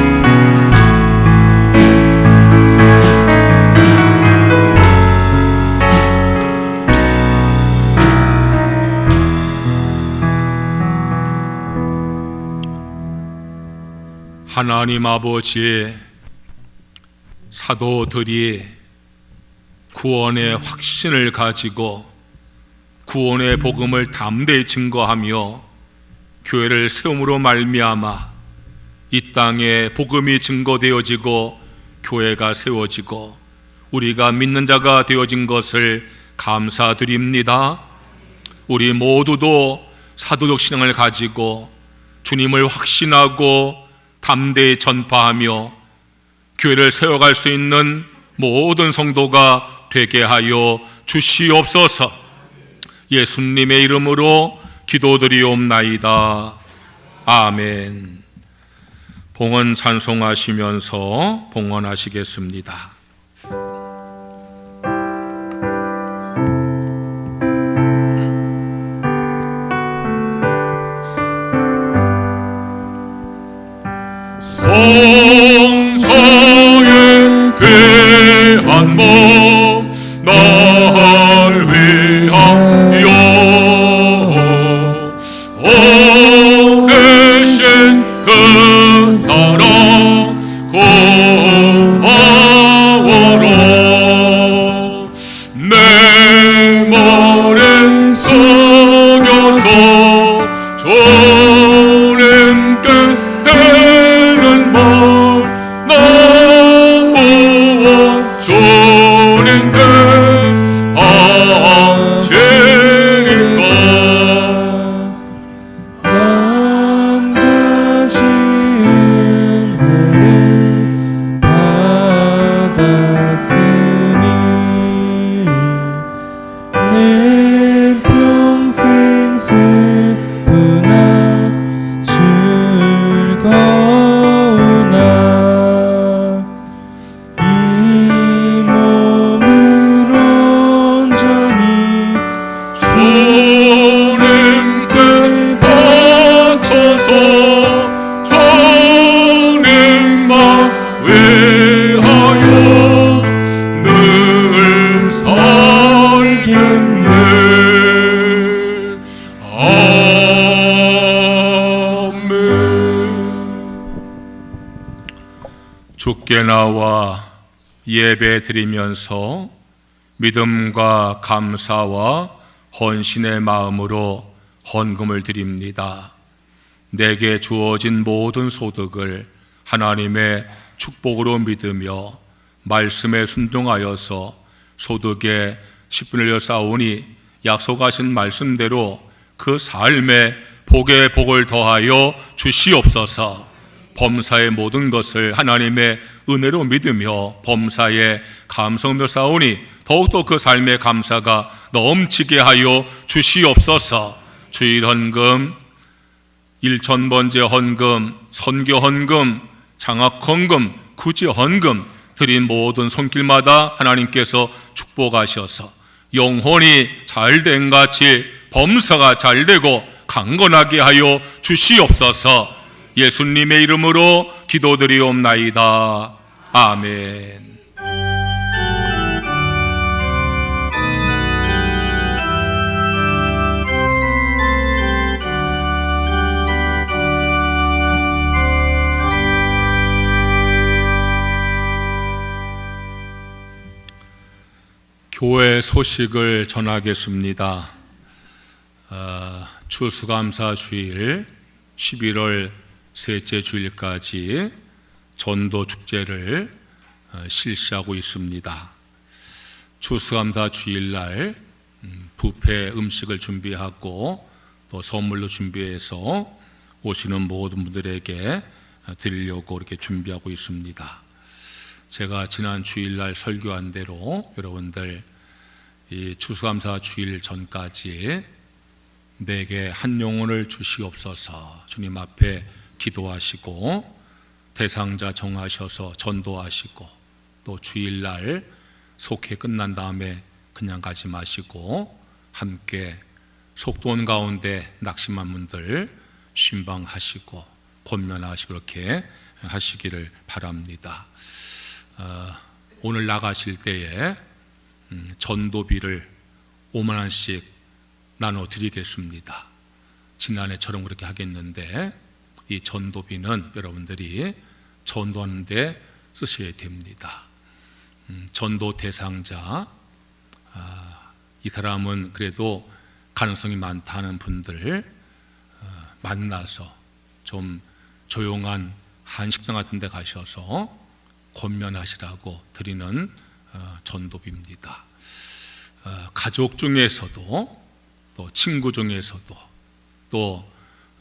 하나님 아버지의 사도들이 구원의 확신을 가지고 구원의 복음을 담대히 증거하며 교회를 세움으로 말미암아 이 땅에 복음이 증거되어지고 교회가 세워지고 우리가 믿는 자가 되어진 것을 감사드립니다. 우리 모두도 사도적 신앙을 가지고 주님을 확신하고 담대히 전파하며 교회를 세워갈 수 있는 모든 성도가 되게 하여 주시옵소서. 예수님의 이름으로 기도드리옵나이다. 아멘. 봉헌 찬송하시면서 봉헌하시겠습니다. 성자의 귀한 몸 날 위하여 오래신 그 사랑 고마워라. 내 머리 숙여서 주님께 하는 말 주께 나와 예배 드리면서 믿음과 감사와 헌신의 마음으로 헌금을 드립니다. 내게 주어진 모든 소득을 하나님의 축복으로 믿으며 말씀에 순종하여서 소득의 10분을 여 쌓으니 약속하신 말씀대로 그 삶에 복에 복을 더하여 주시옵소서. 범사의 모든 것을 하나님의 은혜로 믿으며 범사에 감성을 쌓으니 더욱더 그 삶의 감사가 넘치게 하여 주시옵소서. 주일 헌금, 일천번제 헌금, 선교 헌금, 장학 헌금, 구제 헌금 드린 모든 손길마다 하나님께서 축복하셔서 영혼이 잘된 같이 범사가 잘되고 강건하게 하여 주시옵소서. 예수님의 이름으로 기도드리옵나이다. 아멘. 교회 소식을 전하겠습니다. 추수감사 주일 11월 셋째 주일까지 전도 축제를 실시하고 있습니다. 추수감사 주일날 뷔페 음식을 준비하고 또 선물로 준비해서 오시는 모든 분들에게 드리려고 이렇게 준비하고 있습니다. 제가 지난 주일날 설교한 대로 여러분들 이 추수감사 주일 전까지 내게 한 영혼을 주시옵소서 주님 앞에 기도하시고 대상자 정하셔서 전도하시고 또 주일날 속회 끝난 다음에 그냥 가지 마시고 함께 속돈 가운데 낙심한 분들 신방하시고 권면하시고 그렇게 하시기를 바랍니다. 오늘 나가실 때에 전도비를 5만 원씩 나눠드리겠습니다. 지난해처럼 그렇게 하겠는데 이 전도비는 여러분들이 전도하는 데 쓰셔야 됩니다. 전도 대상자, 이 사람은 그래도 가능성이 많다는 분들 만나서 좀 조용한 한식당 같은 데 가셔서 권면하시라고 드리는 전도비입니다. 가족 중에서도 또 친구 중에서도 또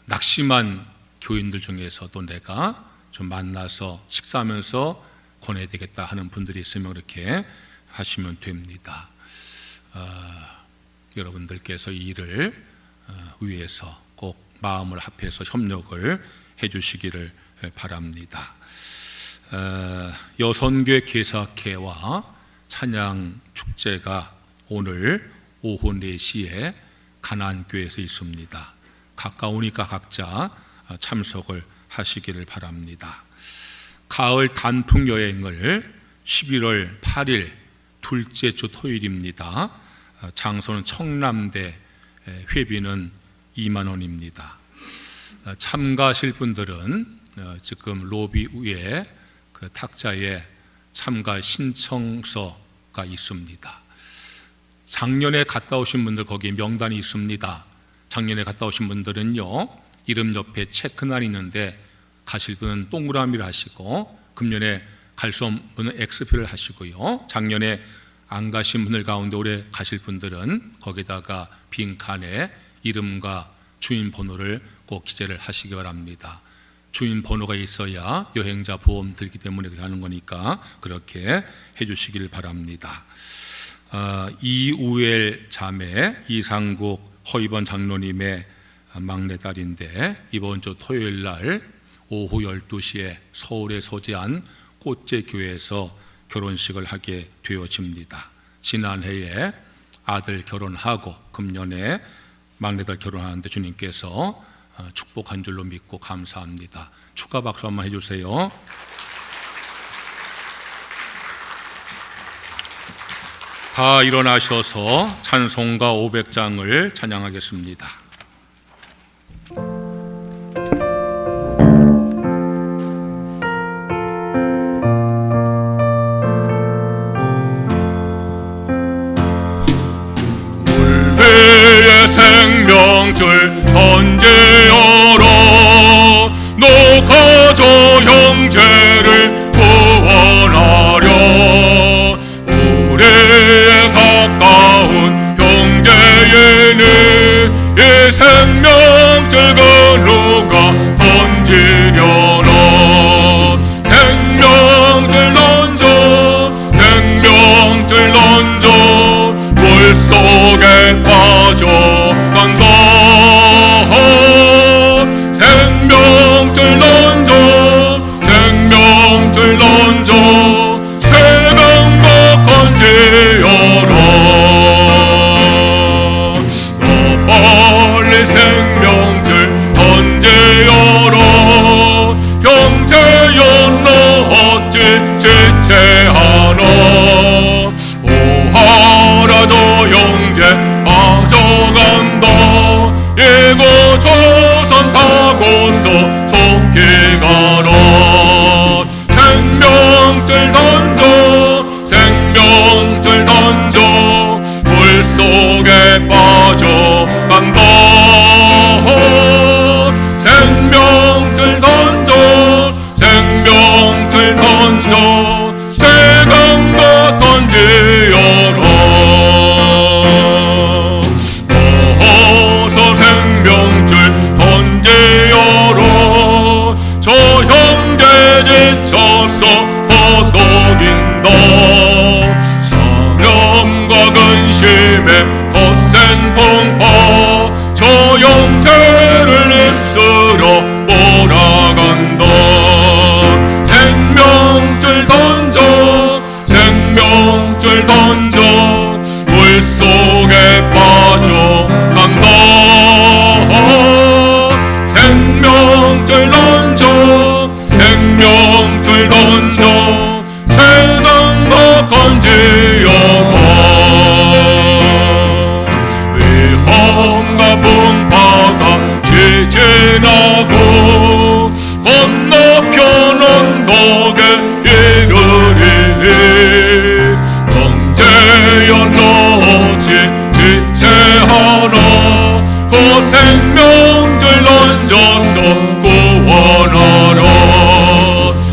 낙심한 교인들 중에서도 내가 좀 만나서 식사하면서 권해야 되겠다 하는 분들이 있으면 그렇게 하시면 됩니다. 여러분들께서 이 일을 위해서 꼭 마음을 합해서 협력을 해 주시기를 바랍니다. 여선교회 개사회와 찬양 축제가 오늘 오후 4시에 가나안교회에서 있습니다. 가까우니까 각자 참석을 하시기를 바랍니다. 가을 단풍 여행을 11월 8일 둘째 주 토요일입니다. 장소는 청남대, 회비는 2만 원입니다. 참가하실 분들은 지금 로비 위에 그 탁자에 참가 신청서가 있습니다. 작년에 갔다 오신 분들 거기 명단이 있습니다. 작년에 갔다 오신 분들은요 이름 옆에 체크란이 있는데 가실 분은 동그라미를 하시고 금년에 갈 수 없는 분은 X표를 하시고요, 작년에 안 가신 분들 가운데 올해 가실 분들은 거기다가 빈칸에 이름과 주인번호를 꼭 기재를 하시기 바랍니다. 주인번호가 있어야 여행자 보험 들기 때문에 그렇게 하는 거니까 그렇게 해주시기를 바랍니다. 이우엘 자매 이상국 허이번 장로님의 막내딸인데 이번 주 토요일 날 오후 12시에 서울에 소재한 꽃제교회에서 결혼식을 하게 되어집니다. 지난해에 아들 결혼하고 금년에 막내딸 결혼하는데 주님께서 축복한 줄로 믿고 감사합니다. 축하 박수 한번 해주세요. 다 일어나셔서 찬송가 500장을 찬양하겠습니다. 생명줄 던지어라. 너 가져 형제를 구원하려. 우리의 가까운 형제에는 이 생명줄 그누가 던지려나. 생명줄 던져, 생명줄 던져, 물속에 빠져간다. 생명줄 던져, 생명줄 던져, 새강과 건지어라. 더 빨리 생명줄 던지어라. 형제여 너 어찌 지체하나. 오하라 저 형제 빠져간다. 이곳 조선 타고서 속히 가라. 생명줄 던져, 생명줄 던져, 물속에 빠져간다. 생명줄 던져, 생명줄 던져, 새강과 던지어라. 어서 생명줄 던지어라. 저 형제 지쳐서 허덕인다. 사념과 근심에 거센 풍파, 저 형제를 입술어 몰아간다. 생명줄 던져, 생명줄 던져, 물속에 빠져간다. 생명줄 던져, 생명줄 던져, 새강과 건지어라. 위험과 풍파가 지진하고 건너편 언덕에 이르리니. 형제여 너 어찌 지체하나. 그 생명줄 던져서 구원하라.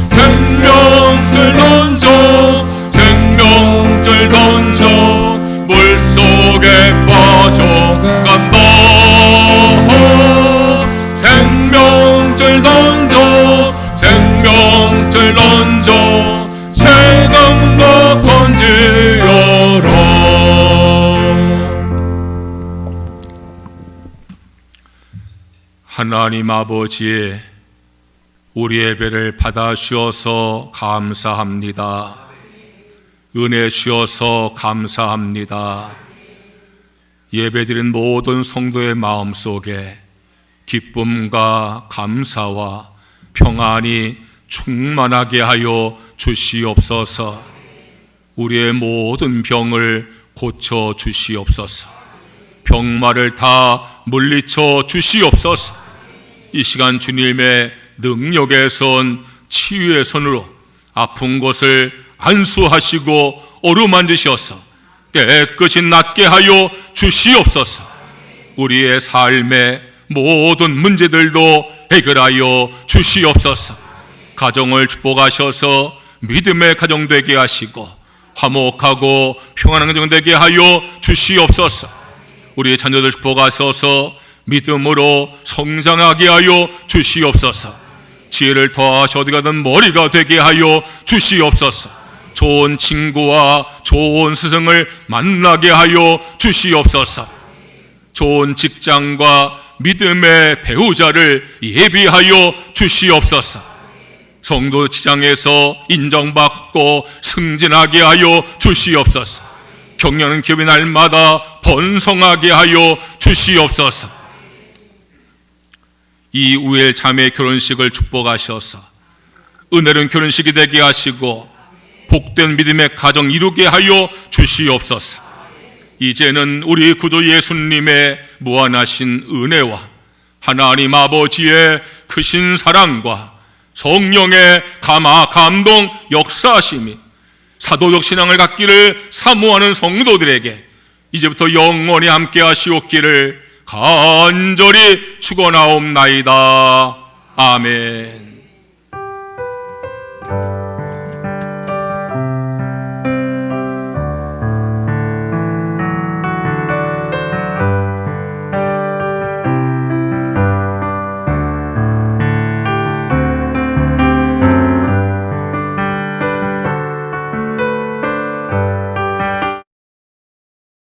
생명줄 던져, 생명줄 던져, 물속에 빠져간다. 생명줄 던져, 생명줄 던져, 새강과 건지어라. 하나님 아버지, 우리 예배를 받아 주셔서 감사합니다. 은혜 주셔서 감사합니다. 예배드린 모든 성도의 마음속에 기쁨과 감사와 평안이 충만하게 하여 주시옵소서. 우리의 모든 병을 고쳐 주시옵소서. 병마를 다 물리쳐 주시옵소서. 이 시간 주님의 능력의 손, 치유의 손으로 아픈 곳을 안수하시고 어루만지셔서 깨끗이 낫게 하여 주시옵소서. 우리의 삶의 모든 문제들도 해결하여 주시옵소서. 가정을 축복하셔서 믿음의 가정 되게 하시고 화목하고 평안한 가정 되게 하여 주시옵소서. 우리의 자녀들 축복하셔서 믿음으로 성장하게 하여 주시옵소서. 지혜를 더하셔 어디 가든 머리가 되게 하여 주시옵소서. 좋은 친구와 좋은 스승을 만나게 하여 주시옵소서. 좋은 직장과 믿음의 배우자를 예비하여 주시옵소서. 성도 지장에서 인정받고 승진하게 하여 주시옵소서. 경영하는 기업이 날마다 번성하게 하여 주시옵소서. 이 우엘 자매 결혼식을 축복하셔서 은혜로운 결혼식이 되게 하시고 복된 믿음의 가정 이루게 하여 주시옵소서. 이제는 우리 구주 예수님의 무한하신 은혜와 하나님 아버지의 크신 사랑과 성령의 감동 역사하심이 사도적 신앙을 갖기를 사모하는 성도들에게 이제부터 영원히 함께 하시옵기를 간절히 축원하옵나이다. 아멘.